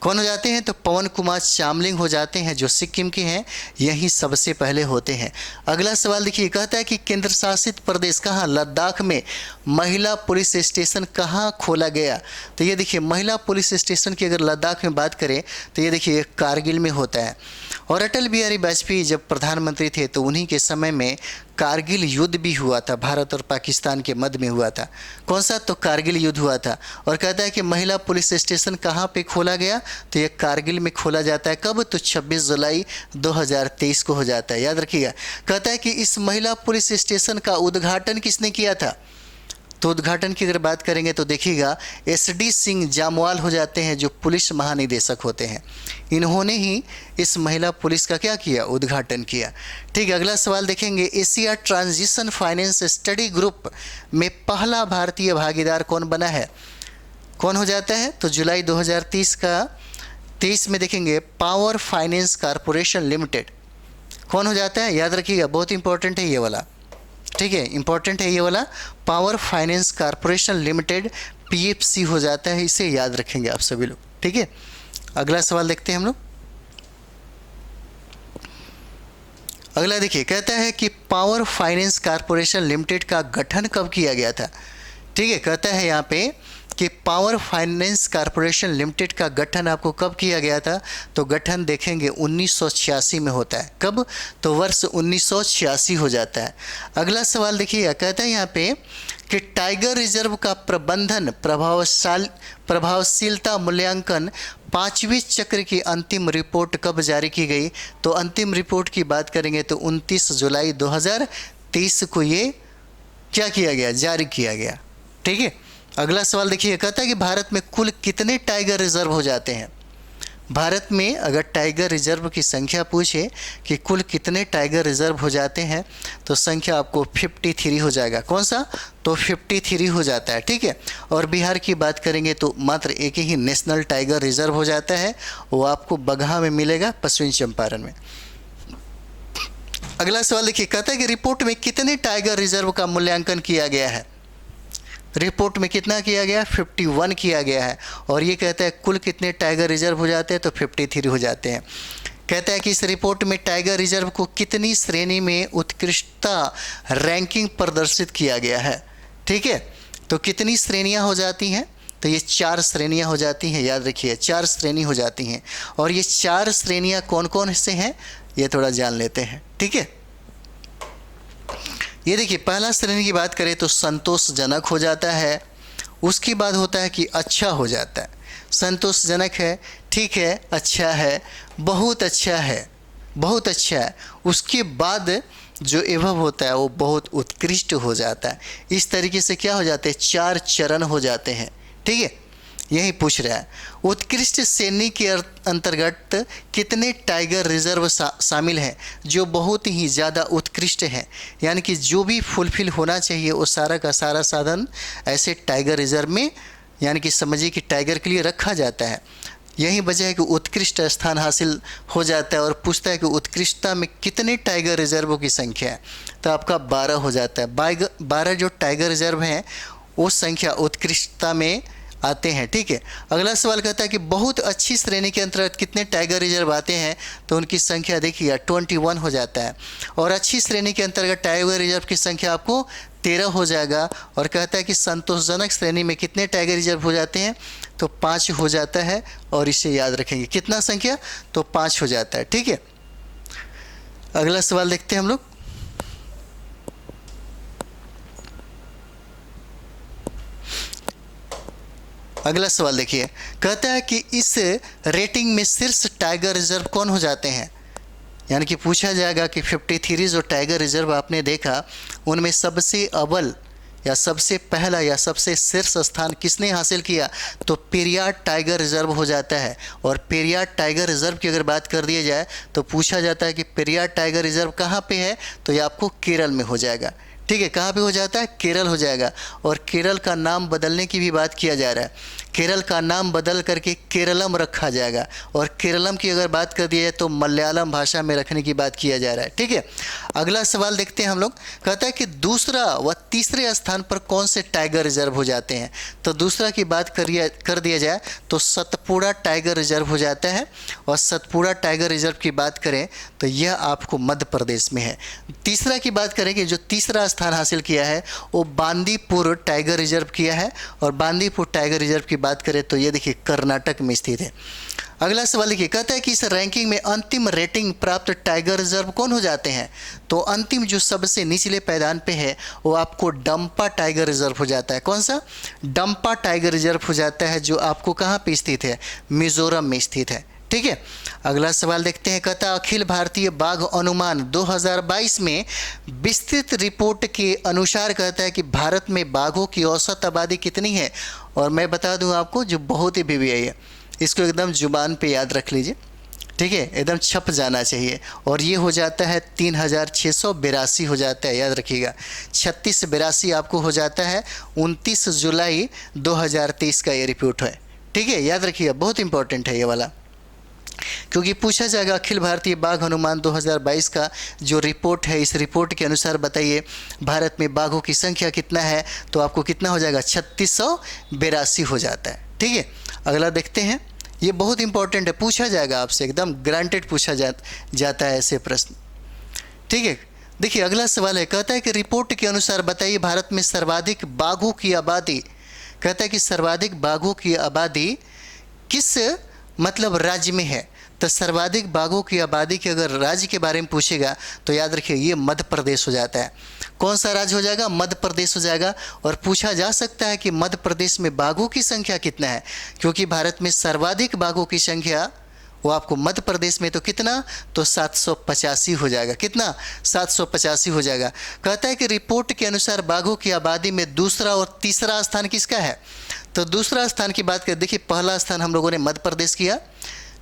कौन हो जाते हैं? तो पवन कुमार चामलिंग हो जाते हैं, जो सिक्किम के हैं, यही सबसे पहले होते हैं। अगला सवाल देखिए, कहता है कि केंद्र शासित प्रदेश कहाँ, लद्दाख में महिला पुलिस स्टेशन कहाँ खोला गया? तो ये देखिए, महिला पुलिस स्टेशन की अगर लद्दाख में बात करें तो ये देखिए कारगिल में होता है। और अटल बिहारी वाजपेयी जब प्रधानमंत्री थे तो उन्हीं के समय में कारगिल युद्ध भी हुआ था, भारत और पाकिस्तान के मध्य में हुआ था। कौन सा? तो कारगिल युद्ध हुआ था। और कहता है कि महिला पुलिस स्टेशन कहाँ पे खोला गया? तो ये कारगिल में खोला जाता है। कब? तो 26 जुलाई 2023 को हो जाता है, याद रखिएगा। कहता है कि इस महिला पुलिस स्टेशन का उद्घाटन किसने किया था? तो उद्घाटन की अगर बात करेंगे तो देखिएगा SD सिंह जामवाल हो जाते हैं, जो पुलिस महानिदेशक होते हैं। इन्होंने ही इस महिला पुलिस का क्या किया? उद्घाटन किया। ठीक है, अगला सवाल देखेंगे, Asia transition finance study group में पहला भारतीय भागीदार कौन बना है? कौन हो जाता है? तो जुलाई 2023 में देखेंगे पावर फाइनेंस कॉरपोरेशन लिमिटेड कौन हो जाता है? याद रखिएगा, बहुत इंपॉर्टेंट है ये वाला। ठीक है, इंपॉर्टेंट है ये वाला, power finance corporation limited PFC हो जाता है, इसे याद रखेंगे आप सभी लोग। ठीक है, अगला सवाल देखते हैं हम लोग। अगला देखिए, कहता है कि पावर फाइनेंस कॉरपोरेशन लिमिटेड का गठन कब किया गया था। ठीक है, कहता है यहाँ पे कि पावर फाइनेंस कॉरपोरेशन लिमिटेड का गठन आपको कब किया गया था, तो गठन देखेंगे 1986 में होता है। कब, तो वर्ष 1986 हो जाता है। अगला सवाल देखिए, कहता है यहाँ पे कि टाइगर रिजर्व का प्रबंधन प्रभावशीलता मूल्यांकन 5वें चक्र की अंतिम रिपोर्ट कब जारी की गई, तो अंतिम रिपोर्ट की बात करेंगे तो 29 जुलाई 2023 को ये क्या किया गया, जारी किया गया। ठीक है, अगला सवाल देखिए, कहता है कि भारत में कुल कितने टाइगर रिजर्व हो जाते हैं। भारत में अगर टाइगर रिजर्व की संख्या पूछे कि कुल कितने टाइगर रिजर्व हो जाते हैं, तो संख्या आपको 53 हो जाएगा। कौन सा, तो 53 हो जाता है। ठीक है, और बिहार की बात करेंगे तो मात्र एक ही नेशनल टाइगर रिजर्व हो जाता है, वो आपको बगहा में मिलेगा, पश्चिमी चंपारण में। अगला सवाल देखिए, कहता है कि रिपोर्ट में कितने टाइगर रिजर्व का मूल्यांकन किया गया है। रिपोर्ट में कितना किया गया, 51 किया गया है। और ये कहता है कुल कितने टाइगर रिजर्व हो जाते हैं, तो 53 हो जाते हैं। कहता है कि इस रिपोर्ट में टाइगर रिजर्व को कितनी श्रेणी में उत्कृष्टता रैंकिंग प्रदर्शित किया गया है। ठीक है, तो कितनी श्रेणियां हो जाती हैं, तो ये 4 श्रेणियां हो जाती हैं। याद रखिए, 4 श्रेणी हो जाती हैं। और ये 4 श्रेणियां कौन कौन से हैं, ये थोड़ा जान लेते हैं। ठीक है, ये देखिए, पहला श्रेणी की बात करें तो संतोषजनक हो जाता है। उसके बाद होता है कि अच्छा हो जाता है। संतोषजनक है, ठीक है, अच्छा है, बहुत अच्छा है, बहुत अच्छा है। उसके बाद जो एवब होता है वो बहुत उत्कृष्ट हो जाता है। इस तरीके से क्या हो जाते हैं, 4 चरण हो जाते हैं। ठीक है, यही पूछ रहा है। उत्कृष्ट श्रेणी के अंतर्गत कितने टाइगर रिजर्व शामिल हैं जो बहुत ही ज़्यादा उत्कृष्ट हैं, यानी कि जो भी फुलफिल होना चाहिए वो सारा का सारा साधन ऐसे टाइगर रिजर्व में, यानी कि समझिए कि टाइगर के लिए रखा जाता है। यही वजह है कि उत्कृष्ट स्थान हासिल हो जाता है। और पूछता है कि उत्कृष्टता में कितने टाइगर रिजर्वों की संख्या है, तो आपका 12 हो जाता है। 12 जो टाइगर रिजर्व हैं वो संख्या उत्कृष्टता में आते हैं। ठीक है, अगला सवाल कहता है कि बहुत अच्छी श्रेणी के अंतर्गत कितने टाइगर रिजर्व आते हैं, तो उनकी संख्या देखिए 21 हो जाता है। और अच्छी श्रेणी के अंतर्गत टाइगर रिजर्व की संख्या आपको 13 हो जाएगा। और कहता है कि संतोषजनक श्रेणी में कितने टाइगर रिजर्व हो जाते हैं, तो 5 हो जाता है। और इसे याद रखेंगे, कितना संख्या, तो 5 हो जाता है। ठीक है, अगला सवाल देखते हैं हम लोग। अगला सवाल देखिए, कहता है कि इस रेटिंग में शीर्ष टाइगर रिजर्व कौन हो जाते हैं। यानी कि पूछा जाएगा कि 53 जो टाइगर रिजर्व आपने देखा उनमें सबसे अव्वल या सबसे पहला या सबसे शीर्ष स्थान किसने हासिल किया, तो पेरियार टाइगर रिजर्व हो जाता है। और पेरियार टाइगर रिजर्व की अगर बात कर दिया जाए तो पूछा जाता है कि पेरियार टाइगर रिजर्व कहाँ पे है, तो ये आपको केरल में हो जाएगा। ठीक है, कहाँ पे हो जाता है, केरल हो जाएगा। और केरल का नाम बदलने की भी बात किया जा रहा है। केरल का नाम बदल करके केरलम रखा जाएगा। और केरलम की अगर बात कर दी जाए तो मलयालम भाषा में रखने की बात किया जा रहा है। ठीक है, अगला सवाल देखते हैं हम लोग। कहता है कि दूसरा व तीसरे स्थान पर कौन से टाइगर रिजर्व हो जाते हैं, तो दूसरा की बात कर दिया जाए तो सतपुड़ा टाइगर रिजर्व हो जाता है। और सतपुड़ा टाइगर रिजर्व की बात करें तो यह आपको मध्य प्रदेश में है। तीसरा की बात करें कि जो तीसरा स्थान हासिल किया है वो बांदीपुर टाइगर रिजर्व किया है। और बांदीपुर टाइगर रिजर्व की बात करें तो ये देखिए कर्नाटक में स्थित है। अगला सवाल देखिए, कहता है कि इस रैंकिंग में अंतिम रेटिंग प्राप्त टाइगर रिजर्व कौन हो जाते हैं, तो अंतिम जो सबसे निचले पैदान पे है वो आपको डंपा टाइगर रिजर्व हो जाता है। कौन सा, डंपा टाइगर रिजर्व हो जाता है, जो आपको कहाँ पे स्थित है, मिजोरम में स्थित है। ठीक है, अगला सवाल देखते हैं। कहता है अखिल भारतीय बाघ अनुमान 2022 में विस्तृत रिपोर्ट के अनुसार कहता है कि भारत में बाघों की औसत आबादी कितनी है। और मैं बता दूं आपको, जो बहुत ही बीवीआई है, इसको एकदम जुबान पे याद रख लीजिए। ठीक है, एकदम छप जाना चाहिए। और ये हो जाता है 3682 हो जाता है, याद रखिएगा। 3682 आपको हो जाता है 29 जुलाई 2023 का ये रिपोर्ट है। ठीक है, याद रखिएगा, बहुत इंपॉर्टेंट है ये वाला, क्योंकि पूछा जाएगा अखिल भारतीय बाघ अनुमान 2022 का जो रिपोर्ट है, इस रिपोर्ट के अनुसार बताइए भारत में बाघों की संख्या कितना है, तो आपको कितना हो जाएगा, 3682 हो जाता है। ठीक है, अगला देखते हैं। ये बहुत इंपॉर्टेंट है, पूछा जाएगा आपसे, एकदम ग्रांटेड पूछा जाता है ऐसे प्रश्न। ठीक है। देखिए अगला सवाल है, कहता है कि रिपोर्ट के अनुसार बताइए भारत में सर्वाधिक बाघों की आबादी, कहता है कि सर्वाधिक बाघों की आबादी किस मतलब राज्य में है। तो सर्वाधिक बाघों की आबादी के अगर राज्य के बारे में पूछेगा तो याद रखिए ये मध्य प्रदेश हो जाता है। कौन सा राज्य हो जाएगा? मध्य प्रदेश हो जाएगा। और पूछा जा सकता है कि मध्य प्रदेश में बाघों की संख्या कितना है, क्योंकि भारत में सर्वाधिक बाघों की संख्या वो आपको मध्य प्रदेश में तो कितना, तो 785 हो जाएगा। कितना? 785 हो जाएगा। कहता है कि रिपोर्ट के अनुसार बाघों की आबादी में दूसरा और तीसरा स्थान किसका है। तो दूसरा स्थान की बात करें, देखिए पहला स्थान हम लोगों ने मध्य प्रदेश किया,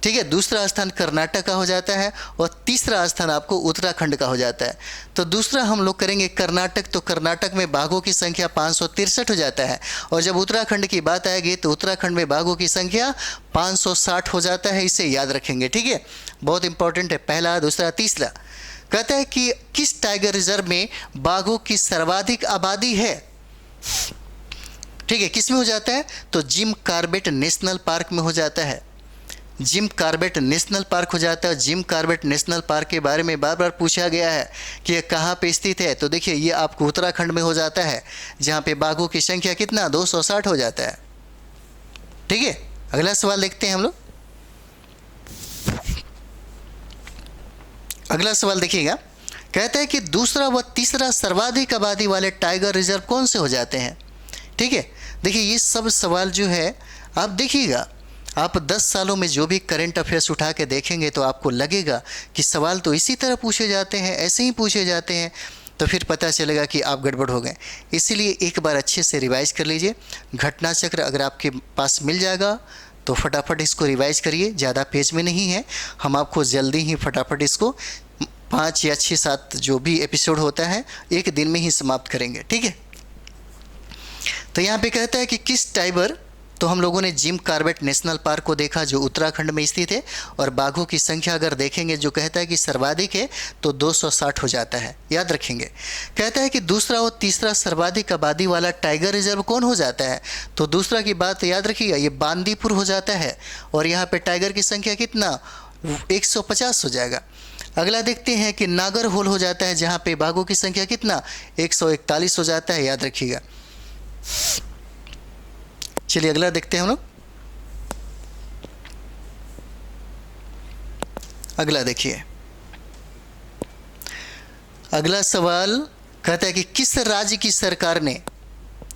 ठीक है, दूसरा स्थान कर्नाटक का हो जाता है और तीसरा स्थान आपको उत्तराखंड का हो जाता है। तो दूसरा हम लोग करेंगे कर्नाटक, तो कर्नाटक में बाघों की संख्या 563 हो जाता है। और जब उत्तराखंड की बात आएगी तो उत्तराखंड में बाघों की संख्या 560 हो जाता है। इसे याद रखेंगे, ठीक है, बहुत इंपॉर्टेंट है। पहला, दूसरा, तीसरा। कहता है कि किस टाइगर रिजर्व में बाघों की सर्वाधिक आबादी है, ठीक है, किस में हो जाता है? तो जिम कॉर्बेट नेशनल पार्क में हो जाता है। जिम कॉर्बेट नेशनल पार्क हो जाता है। जिम कॉर्बेट नेशनल पार्क के बारे में बार बार पूछा गया है कि यह कहाँ पे स्थित है। तो देखिए ये आपको उत्तराखंड में हो जाता है, जहाँ पे बाघों की संख्या कितना, 260 हो जाता है। ठीक है, अगला सवाल देखते हैं हम लोग। अगला सवाल देखिएगा, कहता है कि दूसरा व तीसरा सर्वाधिक आबादी वाले टाइगर रिजर्व कौन से हो जाते हैं। ठीक है, देखिए ये सब सवाल जो है आप देखिएगा, आप 10 सालों में जो भी करंट अफेयर्स उठा के देखेंगे तो आपको लगेगा कि सवाल तो इसी तरह पूछे जाते हैं, ऐसे ही पूछे जाते हैं, तो फिर पता चलेगा कि आप गड़बड़ हो गए। इसीलिए एक बार अच्छे से रिवाइज कर लीजिए। घटना चक्र अगर आपके पास मिल जाएगा तो फटाफट इसको रिवाइज करिए, ज़्यादा पेज में नहीं है, हम आपको जल्दी ही फटाफट इसको 5 या 6-7 जो भी एपिसोड होता है एक दिन में ही समाप्त करेंगे। ठीक है, तो यहाँ पे कहता है कि किस टाइगर, तो हम लोगों ने जिम कॉर्बेट नेशनल पार्क को देखा जो उत्तराखंड में स्थित है, और बाघों की संख्या अगर देखेंगे जो कहता है कि सर्वाधिक है तो 260 हो जाता है, याद रखेंगे। कहता है कि दूसरा और तीसरा सर्वाधिक आबादी वाला टाइगर रिजर्व कौन हो जाता है। तो दूसरा की बात याद रखिएगा, ये बांदीपुर हो जाता है, और यहाँ पे टाइगर की संख्या कितना, 150 हो जाएगा। अगला देखते हैं कि नागरहोल हो जाता है, जहाँ पे बाघों की संख्या कितना, 141 हो जाता है, याद रखिएगा। चलिए अगला देखते हैं हम लोग। अगला देखिए, अगला सवाल कहता है कि किस राज्य की सरकार ने,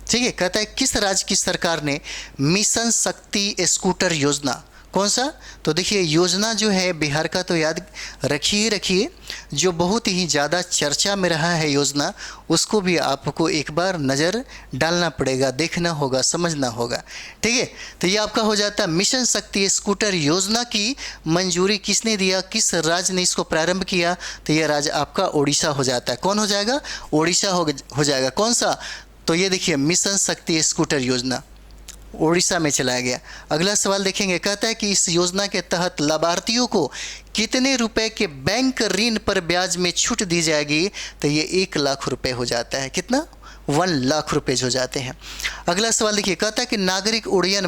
ठीक है, कहता है किस राज्य की सरकार ने मिशन शक्ति स्कूटर योजना, कौन सा, तो देखिए योजना जो है बिहार का, तो याद रखिए जो बहुत ही ज़्यादा चर्चा में रहा है योजना, उसको भी आपको एक बार नज़र डालना पड़ेगा, देखना होगा, समझना होगा। ठीक है, तो ये आपका हो जाता है मिशन शक्ति स्कूटर योजना की मंजूरी किसने दिया, किस राज्य ने इसको प्रारंभ किया, तो ये राज्य आपका ओडिशा हो जाता है। कौन हो जाएगा, ओडिशा हो जाएगा। कौन सा, तो ये देखिए मिशन शक्ति स्कूटर योजना ओडिशा में चलाया गया। अगला सवाल देखेंगे, कहता है कि इस योजना के तहत लाभार्थियों को कितने रुपए के बैंक ऋण पर ब्याज में छूट दी जाएगी, तो ये 1 लाख रुपए हो जाता है। कितना, 1 लाख रुपए हो जाते हैं। अगला सवाल देखिए, कहता है कि नागरिक उड्डयन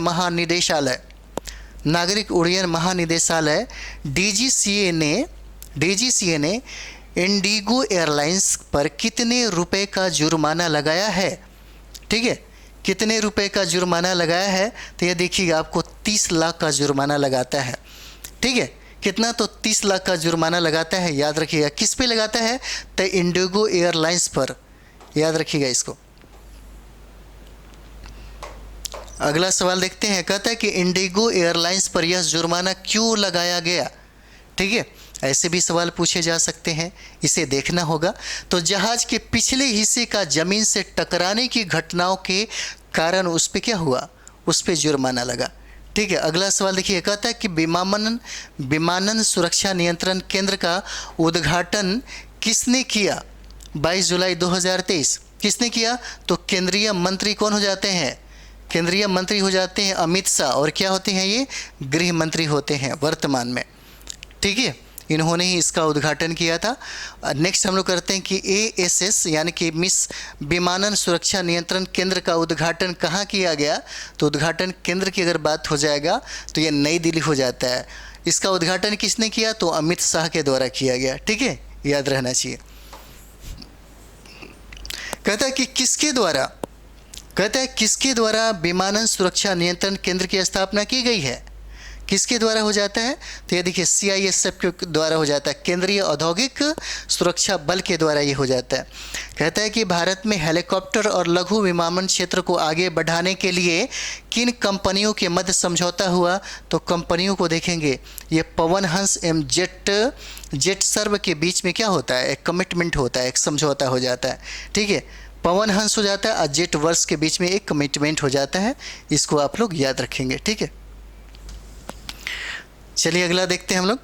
महानिदेशालय डीजीसीए ने इंडिगो एयरलाइंस पर कितने रुपए का जुर्माना लगाया है। ठीक है, कितने रुपए का जुर्माना लगाया है, तो ये देखिएगा आपको 30 लाख का जुर्माना लगाता है। ठीक है, कितना, तो 30 लाख का जुर्माना लगाता है, याद रखिएगा। किस पे लगाता है, तो इंडिगो एयरलाइंस पर, याद रखिएगा इसको। अगला सवाल देखते हैं, कहता है कि इंडिगो एयरलाइंस पर यह जुर्माना क्यों लगाया गया। ठीक है, ऐसे भी सवाल पूछे जा सकते हैं, इसे देखना होगा। तो जहाज के पिछले हिस्से का जमीन से टकराने की घटनाओं के कारण उस पर क्या हुआ, उस पर जुर्माना लगा। ठीक है, अगला सवाल देखिए, कहता है कि विमानन सुरक्षा नियंत्रण केंद्र का उद्घाटन किसने किया 22 जुलाई 2023, किसने किया, तो केंद्रीय मंत्री कौन हो जाते हैं, केंद्रीय मंत्री हो जाते हैं अमित शाह, और क्या होते हैं ये, गृह मंत्री होते हैं वर्तमान में। ठीक है, इन्होंने ही इसका उद्घाटन किया था। नेक्स्ट हम लोग करते हैं कि ASS यानी कि विमानन सुरक्षा नियंत्रण केंद्र का उद्घाटन कहाँ किया गया, तो उद्घाटन केंद्र की अगर बात हो जाएगा तो ये नई दिल्ली हो जाता है। इसका उद्घाटन किसने किया, तो अमित शाह के द्वारा किया गया। ठीक है, याद रहना चाहिए। कहता है कि किसके द्वारा विमानन सुरक्षा नियंत्रण केंद्र की स्थापना की गई है? किसके द्वारा हो जाता है? तो ये देखिए CISF के द्वारा हो जाता है, केंद्रीय औद्योगिक सुरक्षा बल के द्वारा ये हो जाता है। कहता है कि भारत में हेलीकॉप्टर और लघु विमानन क्षेत्र को आगे बढ़ाने के लिए किन कंपनियों के मध्य समझौता हुआ? तो कंपनियों को देखेंगे, ये पवन हंस एवं जेट सर्व के बीच में क्या होता है? एक कमिटमेंट होता है, एक समझौता हो जाता है। ठीक है, पवन हंस हो जाता है और जेट वर्क्स के बीच में एक कमिटमेंट हो जाता है। इसको आप लोग याद रखेंगे। ठीक है, चलिए अगला देखते हैं हम लोग।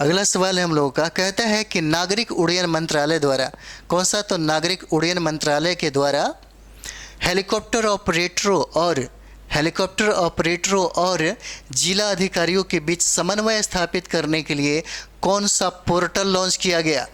अगला सवाल है हम लोगों का, कहता है कि नागरिक उड्डयन मंत्रालय द्वारा, कौन सा? तो नागरिक उड्डयन मंत्रालय के द्वारा हेलीकॉप्टर ऑपरेटरों और जिला अधिकारियों के बीच समन्वय स्थापित करने के लिए कौन सा पोर्टल लॉन्च किया गया?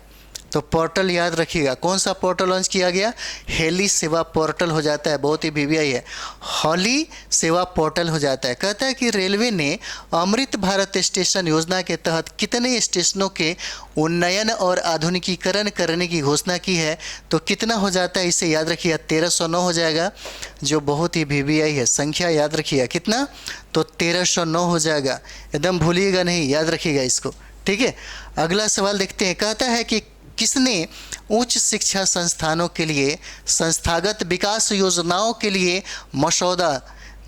तो पोर्टल याद रखिएगा, कौन सा पोर्टल लॉन्च किया गया? हेली सेवा पोर्टल हो जाता है, बहुत ही VVI है, हॉली सेवा पोर्टल हो जाता है। कहता है कि रेलवे ने अमृत भारत स्टेशन योजना के तहत कितने स्टेशनों के उन्नयन और आधुनिकीकरण करने की घोषणा की है? तो कितना हो जाता है? इसे याद रखिएगा, 1309 हो जाएगा, जो बहुत ही VVI है। संख्या याद रखिएगा, कितना? तो 1309 हो जाएगा, एकदम भूलिएगा नहीं, याद रखिएगा इसको। ठीक है, अगला सवाल देखते हैं। कहता है कि किसने उच्च शिक्षा संस्थानों के लिए संस्थागत विकास योजनाओं के लिए मसौदा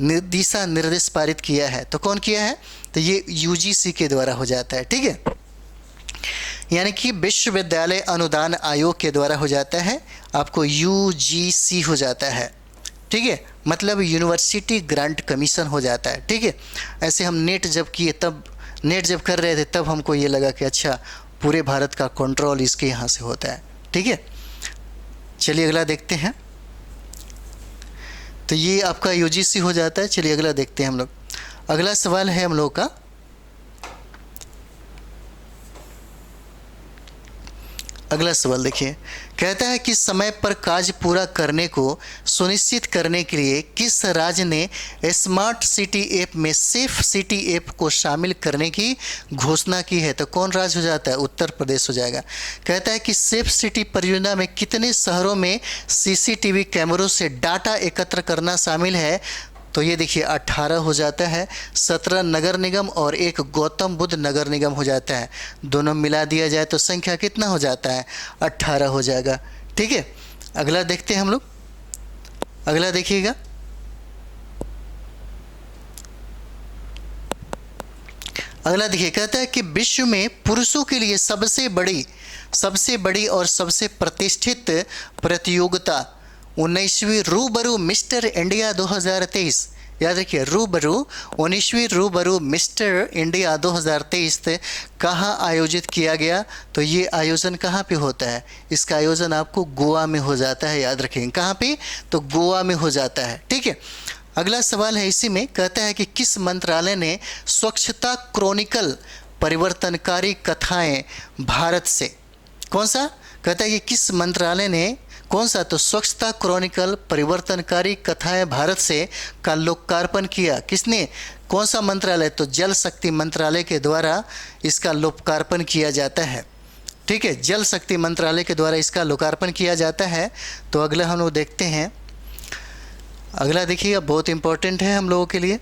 दिशा निर्देश पारित किया है? तो कौन किया है? तो ये UGC के द्वारा हो जाता है। ठीक है, यानी कि विश्वविद्यालय अनुदान आयोग के द्वारा हो जाता है, आपको UGC हो जाता है। ठीक है, मतलब यूनिवर्सिटी ग्रांट कमीशन हो जाता है। ठीक है, ऐसे हम नेट जब कर रहे थे तब हमको ये लगा कि अच्छा, पूरे भारत का कंट्रोल इसके यहाँ से होता है। ठीक है, चलिए अगला देखते हैं। तो ये आपका UGC हो जाता है। चलिए अगला देखते हैं हम लोग। अगला सवाल है हम लोग का, अगला सवाल देखिए। कहता है कि समय पर कार्य पूरा करने को सुनिश्चित करने के लिए किस राज्य ने स्मार्ट सिटी ऐप में सेफ सिटी ऐप को शामिल करने की घोषणा की है? तो कौन राज्य हो जाता है? उत्तर प्रदेश हो जाएगा। कहता है कि सेफ सिटी परियोजना में कितने शहरों में CCTV कैमरों से डाटा एकत्र करना शामिल है? तो ये देखिए 18 हो जाता है, 17 नगर निगम और एक गौतम बुद्ध नगर निगम हो जाता है। दोनों मिला दिया जाए तो संख्या कितना हो जाता है? 18 हो जाएगा। ठीक है, अगला देखते हैं हम लोग। अगला देखिएगा, अगला देखिए। कहता है कि विश्व में पुरुषों के लिए सबसे बड़ी और सबसे प्रतिष्ठित प्रतियोगिता 19वीं रूबरू मिस्टर इंडिया 2023, याद रखिए, 19वीं रूबरू मिस्टर इंडिया 2023 कहाँ आयोजित किया गया? तो ये आयोजन कहाँ पे होता है? इसका आयोजन आपको गोवा में हो जाता है, याद रखेंगे। कहाँ पे? तो गोवा में हो जाता है। ठीक है, अगला सवाल है इसी में। कहता है कि किस मंत्रालय ने स्वच्छता क्रॉनिकल परिवर्तनकारी कथाएं भारत से, कौन सा? कहता है कि किस मंत्रालय ने, कौन सा? तो स्वच्छता क्रॉनिकल परिवर्तनकारी कथाएं भारत से का लोकार्पण किया। किसने? कौन सा मंत्रालय? तो जल शक्ति मंत्रालय के द्वारा इसका लोकार्पण किया जाता है। ठीक है, जल शक्ति मंत्रालय के द्वारा इसका लोकार्पण किया जाता है। तो अगला हम लोग देखते हैं। अगला देखिएगा, बहुत इंपॉर्टेंट है हम लोगों के लिए।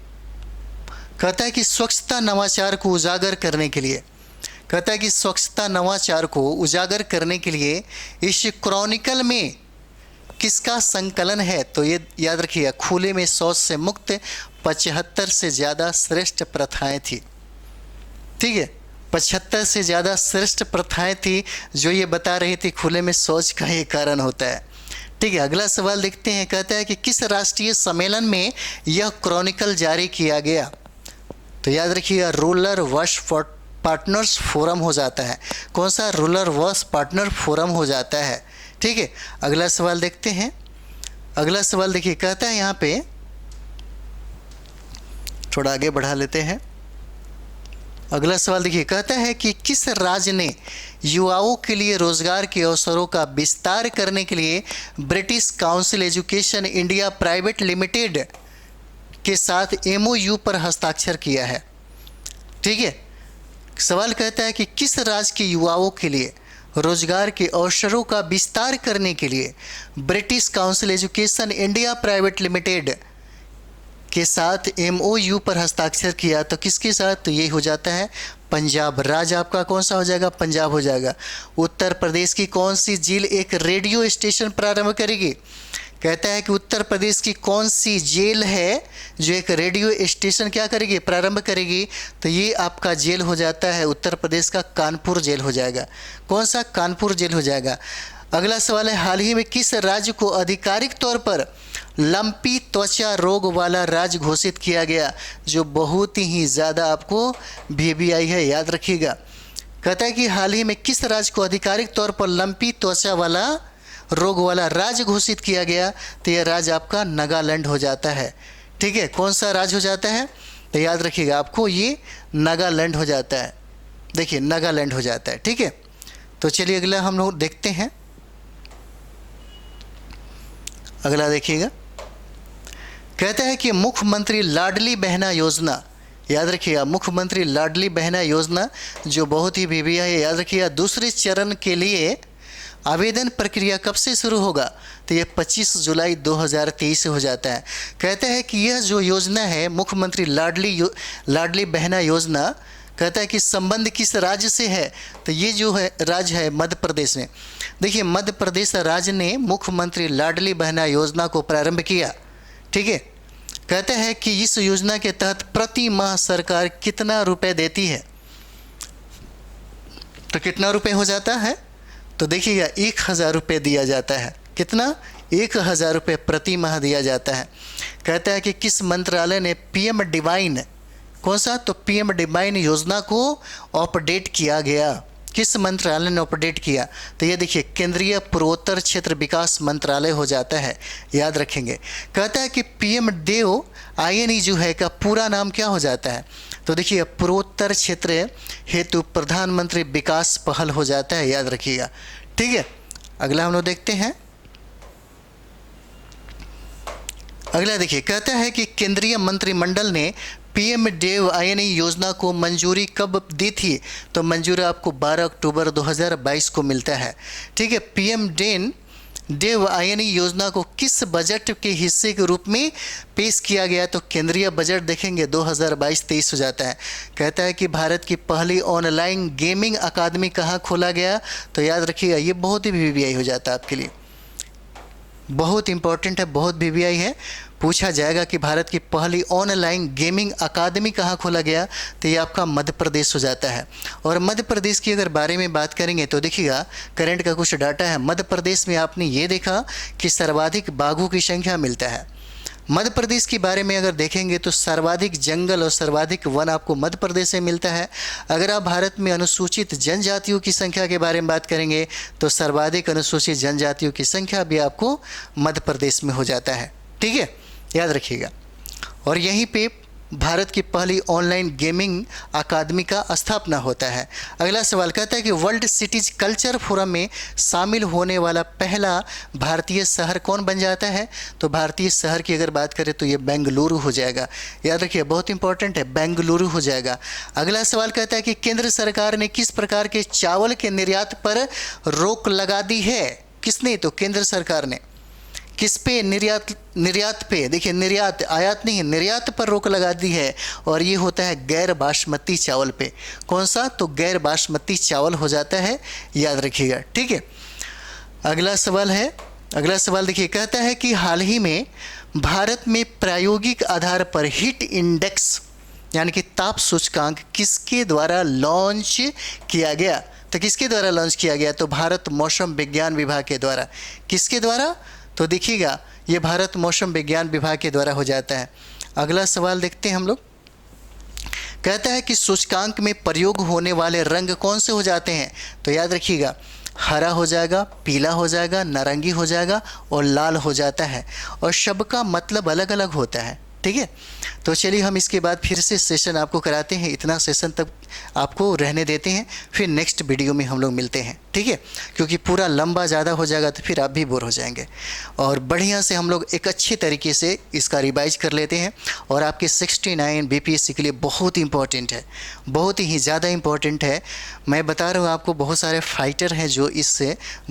कहता है कि स्वच्छता नवाचार को उजागर करने के लिए, कहता है कि स्वच्छता नवाचार को उजागर करने के लिए इस क्रॉनिकल में किसका संकलन है? तो ये याद रखिएगा, खुले में शौच से मुक्त 75 से ज़्यादा श्रेष्ठ प्रथाएं थी। ठीक है, 75 से ज़्यादा श्रेष्ठ प्रथाएं थी जो ये बता रही थी खुले में शौच का ही कारण होता है। ठीक है, अगला सवाल देखते हैं। कहता है कि किस राष्ट्रीय सम्मेलन में यह क्रॉनिकल जारी किया गया? तो याद रखिएगा, रूरल वर्क्स पार्टनर्स फोरम हो जाता है। कौन सा? रूरल वर्क्स पार्टनर फोरम हो जाता है। ठीक है, अगला सवाल देखते हैं। अगला सवाल देखिए, कहता है यहाँ पे, थोड़ा आगे बढ़ा लेते हैं। अगला सवाल देखिए, कहता है कि किस राज्य ने युवाओं के लिए रोजगार के अवसरों का विस्तार करने के लिए British council education India private limited के साथ MOU पर हस्ताक्षर किया है? ठीक है, सवाल कहता है कि किस राज्य के युवाओं के लिए रोजगार के अवसरों का विस्तार करने के लिए British council education India private limited के साथ MOU पर हस्ताक्षर किया। तो किसके साथ? तो ये हो जाता है पंजाब। राज्य आपका कौन सा हो जाएगा? पंजाब हो जाएगा। उत्तर प्रदेश की कौन सी झील एक रेडियो स्टेशन प्रारंभ करेगी? कहता है कि उत्तर प्रदेश की कौन सी जेल है जो एक रेडियो स्टेशन क्या करेगी? प्रारंभ करेगी। तो ये आपका जेल हो जाता है उत्तर प्रदेश का कानपुर जेल हो जाएगा। कौन सा? कानपुर जेल हो जाएगा। अगला सवाल है, हाल ही में किस राज्य को आधिकारिक तौर पर लंपी त्वचा रोग वाला राज्य घोषित किया गया? जो बहुत ही ज़्यादा आपको VBI है, याद रखिएगा। कहता है कि हाल ही में किस राज्य को आधिकारिक तौर पर लंपी त्वचा वाला रोग वाला राज्य घोषित किया गया? तो यह राज्य आपका नागालैंड हो जाता है। ठीक है, कौन सा राज्य हो जाता है? तो याद रखिएगा आपको, ये नागालैंड हो जाता है। देखिए, नागालैंड हो जाता है। ठीक है, तो चलिए अगला हम लोग देखते हैं। अगला देखिएगा, कहता है कि मुख्यमंत्री लाडली बहना योजना, याद रखिएगा मुख्यमंत्री लाडली बहना योजना जो बहुत ही VBI है, याद रखिएगा। दूसरे चरण के लिए आवेदन प्रक्रिया कब से शुरू होगा? तो ये 25 जुलाई 2023 से हो जाता है। कहता है कि यह जो योजना है मुख्यमंत्री लाडली बहना योजना, कहता है कि संबंध किस राज्य से है? तो ये जो है राज्य है मध्य प्रदेश में। देखिए, मध्य प्रदेश राज्य ने मुख्यमंत्री लाडली बहना योजना को प्रारंभ किया। ठीक है, कहता है कि इस योजना के तहत प्रति माह सरकार कितना रुपए देती है? तो कितना रुपए हो जाता है? तो देखिएगा 1000 रुपये दिया जाता है। कितना? 1000 रुपये प्रति माह दिया जाता है। कहता है कि किस मंत्रालय ने PM डिवाइन, कौन सा? तो PM डिवाइन योजना को अपडेट किया गया। किस मंत्रालय ने अपडेट किया? तो ये देखिए केंद्रीय पूर्वोत्तर क्षेत्र विकास मंत्रालय हो जाता है, याद रखेंगे। कहता है कि PM देव INE जो है का पूरा नाम क्या हो जाता है? तो देखिए पूर्वोत्तर क्षेत्र हेतु प्रधानमंत्री विकास पहल हो जाता है, याद रखिएगा। ठीक है, अगला हम लोग देखते हैं। अगला देखिए, कहता है कि केंद्रीय मंत्रिमंडल ने PM देव INE योजना को मंजूरी कब दी थी? तो मंजूरी आपको 12 अक्टूबर 2022 को मिलता है। ठीक है, PM देव INE योजना को किस बजट के हिस्से के रूप में पेश किया गया? तो केंद्रीय बजट देखेंगे 2022-23 हो जाता है। कहता है कि भारत की पहली ऑनलाइन गेमिंग अकादमी कहाँ खोला गया? तो याद रखिएगा, ये बहुत ही VBI हो जाता है आपके लिए, बहुत इंपॉर्टेंट है, बहुत VBI है। पूछा जाएगा कि भारत की पहली ऑनलाइन गेमिंग अकादमी कहाँ खोला गया? तो ये आपका मध्य प्रदेश हो जाता है। और मध्य प्रदेश की अगर बारे में बात करेंगे तो देखिएगा करंट का कुछ डाटा है। मध्य प्रदेश में आपने ये देखा कि सर्वाधिक बाघों की संख्या मिलता है। मध्य प्रदेश के बारे में अगर देखेंगे तो सर्वाधिक जंगल और सर्वाधिक वन आपको मध्य प्रदेश से मिलता है। अगर आप भारत में अनुसूचित जनजातियों की संख्या के बारे में बात करेंगे तो सर्वाधिक अनुसूचित जनजातियों की संख्या भी आपको मध्य प्रदेश में हो जाता है। ठीक है, याद रखिएगा। और यहीं पे भारत की पहली ऑनलाइन गेमिंग अकादमी का स्थापना होता है। अगला सवाल कहता है कि वर्ल्ड सिटीज कल्चर फोरम में शामिल होने वाला पहला भारतीय शहर कौन बन जाता है? तो भारतीय शहर की अगर बात करें तो ये बेंगलुरु हो जाएगा। याद रखिए, बहुत इंपॉर्टेंट है, बेंगलुरु हो जाएगा। अगला सवाल कहता है कि केंद्र सरकार ने किस प्रकार के चावल के निर्यात पर रोक लगा दी है? किसने? तो केंद्र सरकार ने। किस पे? निर्यात पे। देखिए निर्यात, आयात नहीं है, निर्यात पर रोक लगा दी है। और ये होता है गैर बासमती चावल पे। कौन सा? तो गैर बासमती चावल हो जाता है, याद रखिएगा। ठीक है, अगला सवाल है। अगला सवाल देखिए, कहता है कि हाल ही में भारत में प्रायोगिक आधार पर हीट इंडेक्स यानी कि ताप सूचकांक किसके द्वारा लॉन्च किया गया? तो किसके द्वारा लॉन्च किया गया? तो भारत मौसम विज्ञान विभाग के द्वारा। किसके द्वारा? तो देखिएगा ये भारत मौसम विज्ञान विभाग के द्वारा हो जाता है। अगला सवाल देखते हैं हम लोग। कहता है कि सूचकांक में प्रयोग होने वाले रंग कौन से हो जाते हैं? तो याद रखिएगा, हरा हो जाएगा, पीला हो जाएगा, नारंगी हो जाएगा और लाल हो जाता है। और सबका मतलब अलग अलग होता है। ठीक है, तो चलिए हम इसके बाद फिर से सेशन आपको कराते हैं, इतना सेशन तक आपको रहने देते हैं, फिर नेक्स्ट वीडियो में हम लोग मिलते हैं, ठीक है। क्योंकि पूरा लंबा ज़्यादा हो जाएगा तो फिर आप भी बोर हो जाएंगे, और बढ़िया से हम लोग एक अच्छे तरीके से इसका रिवाइज कर लेते हैं। और आपके 69 बीपीएससी के लिए बहुत इंपॉर्टेंट है, बहुत ही ज़्यादा इंपॉर्टेंट है। मैं बता रहा हूँ आपको, बहुत सारे फाइटर हैं जो इस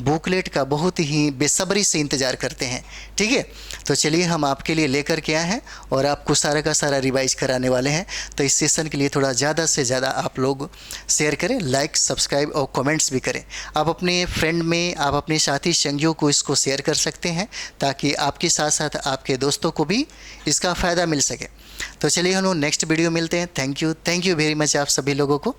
बुकलेट का बहुत ही बेसब्री से इंतज़ार करते हैं, ठीक है। तो चलिए हम आपके लिए लेकर के आए हैं और आपको सारा का सारा रिवाइज कराने वाले हैं। तो इस सेशन के लिए थोड़ा ज़्यादा से ज़्यादा आप लोग शेयर करें, लाइक, सब्सक्राइब और कमेंट्स भी करें। आप अपने फ्रेंड में, आप अपने साथी संगियों को इसको शेयर कर सकते हैं, ताकि आपके साथ साथ आपके दोस्तों को भी इसका फ़ायदा मिल सके। तो चलिए हम लोग नेक्स्ट वीडियो मिलते हैं। थैंक यू वेरी मच आप सभी लोगों को।